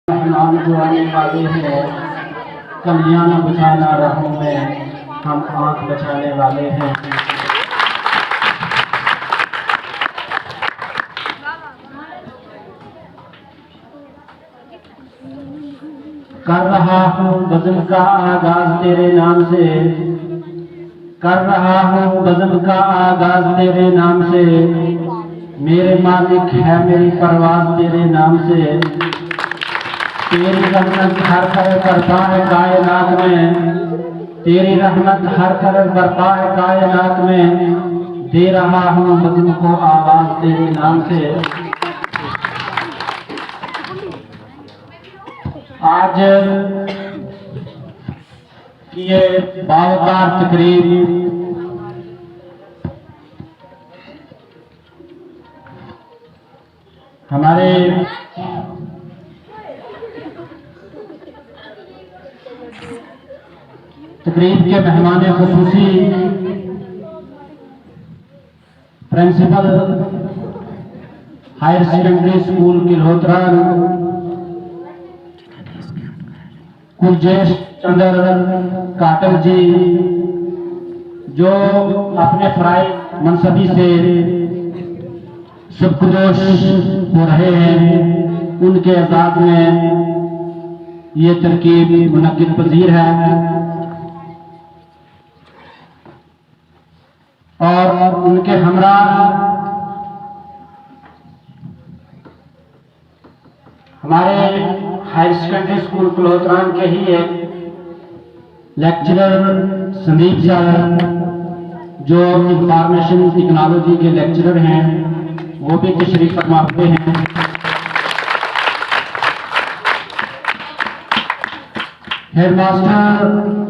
मेहमान जो आने वाले हैं, कलियां न बचाना राहों में, हम आंख बचाने वाले हैं। कर रहा हूँ बज़्म का आगाज तेरे नाम से, कर रहा हूँ बज़्म का आगाज तेरे नाम से, मेरे मालिक है मेरी परवाज़ तेरे नाम से। तेरी रहमत हर तरफ बरपा है कायनात में, तेरी रहमत हर तरफ बरपा है कायनात में, दे रहा हूँ बज़्म को आवाज़ तेरे नाम से। आज की ये बावकार तकरीब हमारे तकरीब के मेहमान खुसूसी प्रिंसिपल हायर सेकेंडरी स्कूल किल्होत्रा कुलजेश चंद्र काटल जी, जो अपने फराइज मनसबी से सबकुदोश हो रहे हैं, उनके एजाज में ये तरकीब मुनक्किद पजीर है। और उनके हमरा हमारे हायर सेकेंडरी स्कूल किल्होत्रान के ही एक लेक्चरर संदीप सर, जो इंफॉर्मेशन टेक्नोलॉजी के लेक्चरर हैं, वो भी तशरीफ फरमा हुए हैं। हेडमास्टर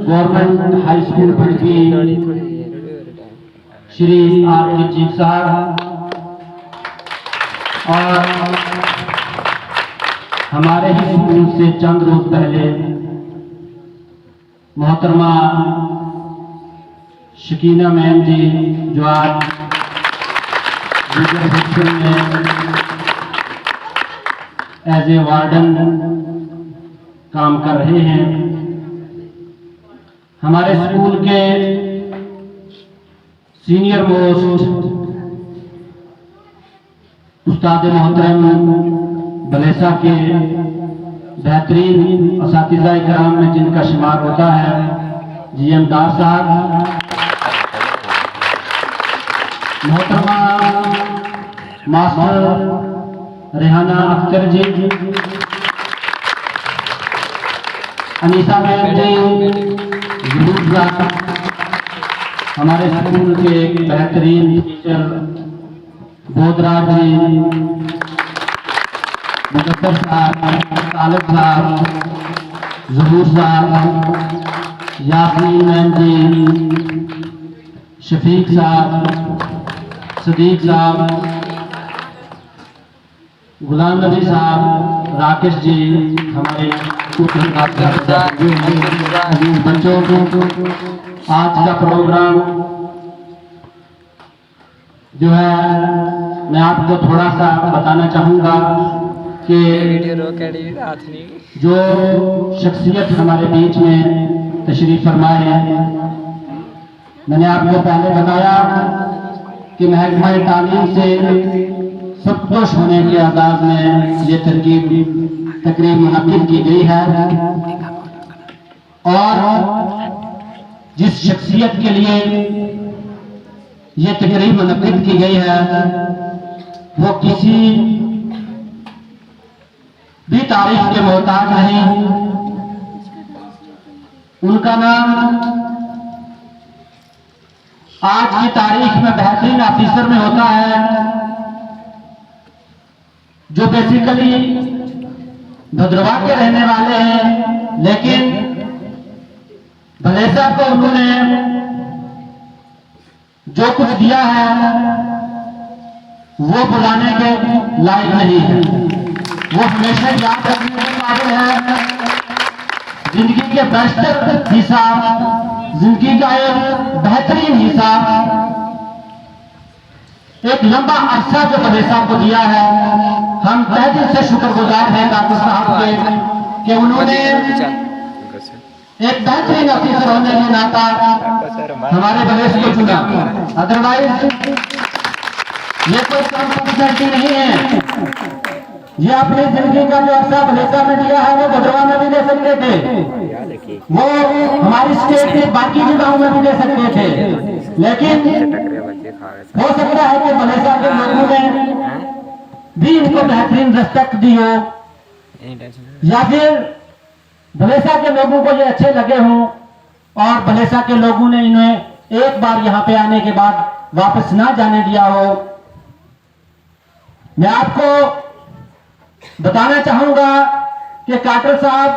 गवर्नमेंट हाई स्कूल भटकी श्री आर के जी साहब, और हमारे ही स्कूल से चंद रोज पहले मोहतरमा शकीना मैम जी, जो आज लीडर सेक्शन में एज ए वार्डन काम कर रहे हैं। हमारे स्कूल के सीनियर मोस्ट उस्ताद मोहतरम बलेसा के बेहतरीन असातिज़ा इकराम में जिनका शुमार होता है जी एम दास साहब, मोहतरमा मास्टर रेहाना अख्तर जी, अनीसा मैम जी, ज़रूर साहब, हमारे स्कूल के एक बेहतरीन टीचर बोधराज जी, मुकद्दर साहब, तालिब साहब, ज़हूर साहब, यास्मीन मैम जी, शफीक साहब, सदीक साहब, गुलाम नबी साहब, राकेश जी, हमारे बच्चों को आज का प्रोग्राम जो है, मैं आपको थोड़ा सा बताना चाहूँगा कि जो शख्सियत हमारे बीच में तशरीफ फरमाए हैं। मैंने आपको पहले बताया कि महकमा तालीम से सबकुश होने के आगाज में ये तकरीब मुनक्किद की गई है, और जिस शख्सियत के लिए ये तकरीब मुनक्किद की गई है वो किसी भी तारीफ के मोहताज नहीं। उनका नाम आज की तारीख में बेहतरीन ऑफिसर में होता है, जो बेसिकली भद्रवाह के रहने वाले हैं, लेकिन भलेसा को उन्होंने जो कुछ दिया है वो बुलाने के लायक नहीं है। वो हमेशा याद रखने के काबिल है। जिंदगी के बेस्ट हिसाब, जिंदगी का एक बेहतरीन हिसाब, एक लंबा अरसा जो भलेसा को दिया है, हम तहे दिल से शुक्रगुजार हैं डॉक्टर साहब के। कि उन्होंने एक बेहतरीन ऑफिसर होने के नाता हमारे भलेश को चुना। अदरवाइज ये कोई कॉम्पिटिशनलिटी नहीं है। ये अपनी जिंदगी का जो अर्सा भलेसा में दिया है वो भद्रवा में भी दे सकते थे, वो हमारी स्टेट के बाकी जिलों में भी दे सकते थे, लेकिन हो सकता है कि भलेसा के लोगों ने भी इनको बेहतरीन रिस्पेक्ट दी हो, या फिर भलेसा के लोगों को ये अच्छे लगे हों और भलेसा के लोगों ने इन्हें एक बार यहां पे आने के बाद वापस ना जाने दिया हो। मैं आपको बताना चाहूंगा कि काटर साहब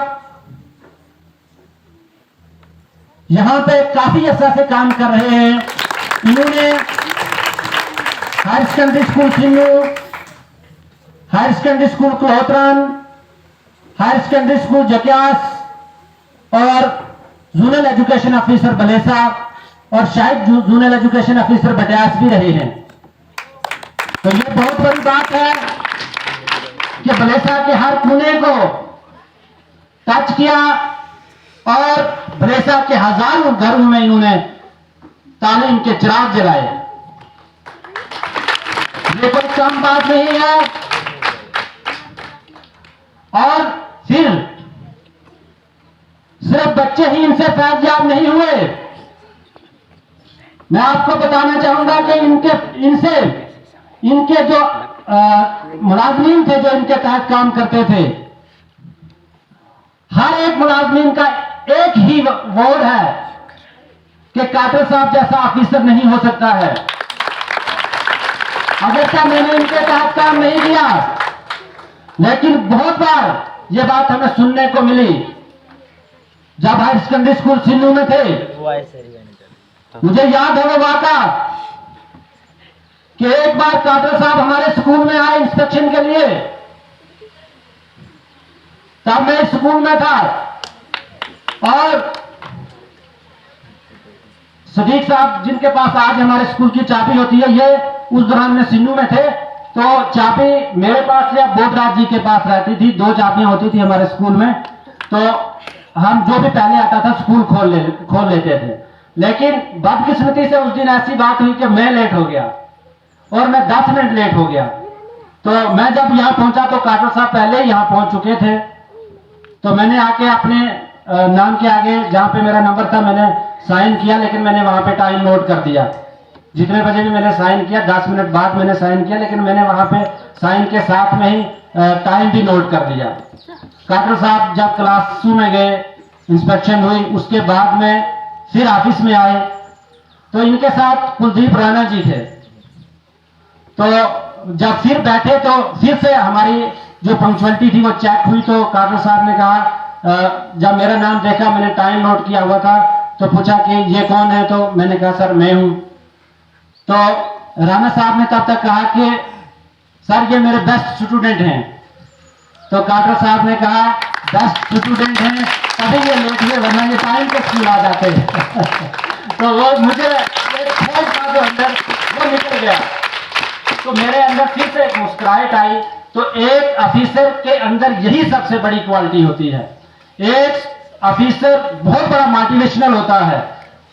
यहां पे काफी अर्सा से काम कर रहे हैं। इन्होंने higher secondary school Sinnu, higher secondary school क्लोहतरन, हायर सेकेंडरी स्कूल जकियास और जोनल एजुकेशन ऑफिसर भलेसा और शायद जोनल एजुकेशन ऑफिसर बटियास भी रहे हैं। तो ये बहुत बड़ी बात है कि भलेसा के हर कोने को टच किया और भलेसा के हजारों घरों में इन्होंने तालीम के चिराग जलाए। ये कोई कम बात नहीं है। और फिर सिर्फ बच्चे ही इनसे फैज़याब नहीं हुए। मैं आपको बताना चाहूंगा कि इनके जो मुलाजमीन थे जो इनके तहत काम करते थे, हर एक मुलाजमीन का एक ही वर्ड है कि काटर साहब जैसा ऑफिसर नहीं हो सकता है। अगरचा मैंने इनके तहत काम नहीं किया, लेकिन बहुत बार यह बात हमें सुनने को मिली जब हायर सेकेंडरी स्कूल सिन्नू में थे। मुझे याद है वो वाक़ा कि एक बार काटर साहब हमारे स्कूल में आए इंस्पेक्शन के लिए। तब मैं स्कूल में था और सदीक साहब जिनके पास आज हमारे स्कूल की चाबी होती है, ये उस दौरान में सिन्नू में थे, तो चाबी मेरे पास या बोधराज जी के पास रहती थी। 2 चाबियां होती थी हमारे स्कूल में, तो हम जो भी पहले आता था स्कूल खोल लेते थे। लेकिन बदकिस्मती से उस दिन ऐसी बात हुई कि मैं लेट हो गया और मैं 10 मिनट लेट हो गया। तो मैं जब यहां पहुंचा तो काटर साहब पहले यहां पहुंच चुके थे। तो मैंने आके अपने नाम के आगे जहां पे मेरा नंबर था मैंने साइन किया, लेकिन मैंने वहां पे टाइम नोट कर दिया। जितने बजे भी मैंने साइन किया, 10 मिनट बाद मैंने साइन किया, लेकिन मैंने वहां पे साइन के साथ में ही टाइम भी नोट कर दिया। काटर साहब जब क्लास में गए, इंस्पेक्शन हुई, उसके बाद में फिर ऑफिस में आए, तो इनके साथ कुलदीप राणा जी थे। तो जब फिर बैठे तो फिर से हमारी जो पंक्चुअलिटी थी वो चेक हुई। तो काटर साहब ने कहा, जब मेरा नाम देखा, मैंने टाइम नोट किया हुआ था, तो पूछा कि ये कौन है, तो मैंने कहा सर मैं हूं। तो राणा साहब ने तब तक कहा कि सर ये मेरे बेस्ट स्टूडेंट हैं। तो काटर साहब ने कहा बेस्ट स्टूडेंट हैं तभी ये लेट हुए, वरना ये टाइम पे स्कूल आ जाते हैं। तो वो मुझे एक खोज था जो अंदर वो निकल गया। तो मेरे अंदर फिर से एक मुस्कुराहट आई। तो एक ऑफिसर के अंदर यही सबसे बड़ी क्वालिटी होती है। एक ऑफिसर बहुत बड़ा मोटिवेशनल होता है।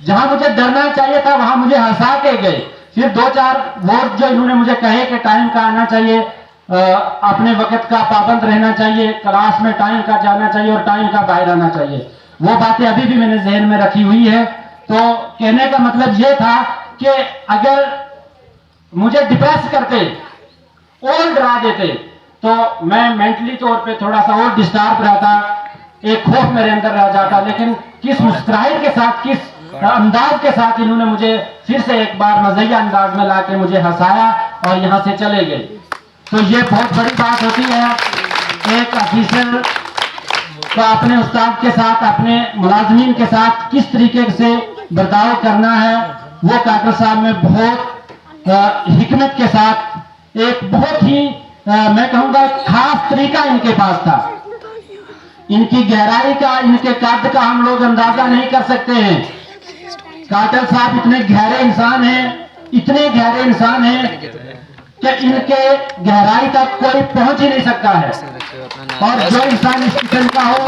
जहां मुझे डरना चाहिए था वहां मुझे हंसा के गए। फिर 2-4 वर्ड जो इन्होंने मुझे कहे कि टाइम का आना चाहिए, अपने वक्त का पाबंद रहना चाहिए, क्लास में टाइम का जाना चाहिए और टाइम का बाहर आना चाहिए, वो बातें अभी भी मैंने जहन में रखी हुई है। तो कहने का मतलब ये था कि अगर मुझे डिप्रेस करते और डरा देते तो मैं मेंटली तौर पे थोड़ा सा और डिस्टर्ब रहता, एक खौफ मेरे अंदर रह जाता। लेकिन किस मुस्कुराहट के साथ, किस अंदाज के साथ इन्होंने मुझे फिर से एक बार मज़ेहिया अंदाज में लाके मुझे हंसाया और यहां से चले गए। तो ये बहुत बड़ी बात होती है एक ऑफिसर को अपने उस्ताद के साथ, अपने मुलाजमीन के साथ किस तरीके से बर्ताव करना है, वो काटर साहब में बहुत हिकमत के साथ, एक बहुत ही मैं कहूंगा खास तरीका इनके पास था। इनकी गहराई का, इनके कद का हम लोग अंदाजा नहीं कर सकते हैं। काटर साहब इतने गहरे इंसान हैं, इतने गहरे इंसान हैं कि इनके गहराई तक कोई पहुंच ही नहीं सकता है। और जो इंसान इस किस्म का हो,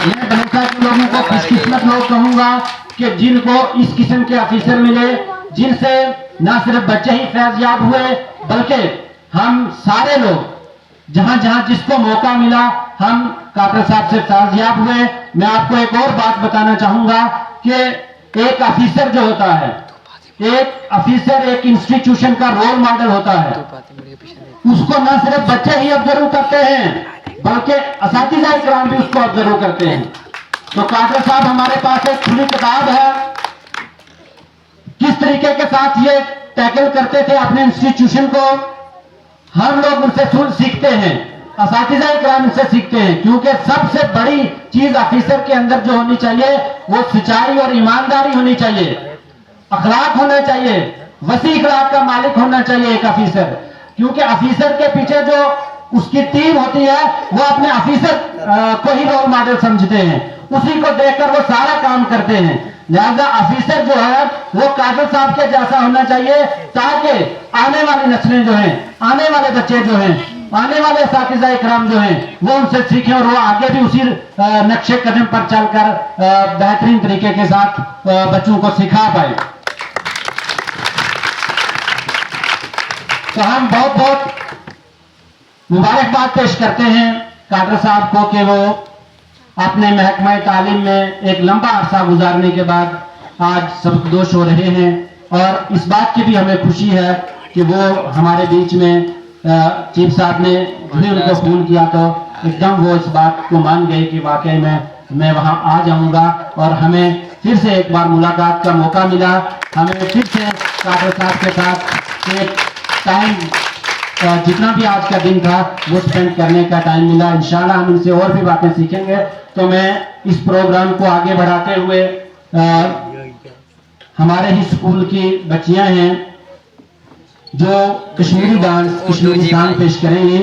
मैं बलौसा के लोगों को खुशकिस्मत लोग कहूंगा कि जिनको इस किस्म के ऑफिसर मिले, जिनसे न सिर्फ बच्चे ही फैज़याब हुए बल्कि हम सारे लोग जहां जहां जिसको मौका मिला हम कातर साहब से फैज़याब हुए। मैं आपको एक और बात बताना चाहूंगा कि एक ऑफिसर जो होता है, एक ऑफिसर एक इंस्टीट्यूशन का रोल मॉडल होता है। उसको न सिर्फ बच्चे ही ऑब्जर्व करते हैं बल्कि असातिज़ा इकराम भी उसको ऑब्जर्व करते हैं। तो कातर साहब हमारे पास एक खुली किताब है, किस तरीके के साथ ये टैकल करते थे अपने इंस्टीट्यूशन को, हम लोग उनसे सीखते हैं, असातिज़ा इकराम इनसे सीखते हैं। क्योंकि सबसे बड़ी चीज ऑफिसर के अंदर जो होनी चाहिए वो सच्चाई और ईमानदारी होनी चाहिए, अखलाक होना चाहिए, वसी अखलाक का मालिक होना चाहिए एक ऑफिसर। क्योंकि ऑफिसर के पीछे जो उसकी टीम होती है वो अपने ऑफिसर को ही रोल मॉडल समझते हैं, उसी को देखकर वो सारा काम करते हैं। लिहाजा ऑफिसर जो है वो कातर साहब के जैसा होना चाहिए ताकि आने वाली नस्लें जो हैं, आने वाले बच्चे जो हैं, आने वाले असातिज़ा इकराम जो हैं वो उनसे सीखें और वो आगे भी उसी नक्शे कदम पर चलकर बेहतरीन तरीके के साथ बच्चों को सिखा पाए। तो हम बहुत बहुत मुबारकबाद पेश करते हैं कातर साहब को कि वो अपने महकमा तालीम में एक लंबा अरसा गुजारने के बाद आज सबकदोश हो रहे हैं। और इस बात की भी हमें खुशी है कि वो हमारे बीच में चीफ साहब ने भी उनको फोन किया तो एकदम वो इस बात को मान गए कि वाकई में मैं वहां आ जाऊंगा। और हमें फिर से एक बार मुलाकात का मौका मिला, हमें फिर से कातर साहब के साथ एक टाइम जितना भी आज का दिन था वो स्पेंड करने का टाइम मिला। इंशाल्लाह हम इनसे और भी बातें सीखेंगे। तो मैं इस प्रोग्राम को आगे बढ़ाते हुए हमारे ही स्कूल की बच्चियां हैं जो कश्मीरी डांस, कश्मीरी सॉन्ग पेश करेंगी।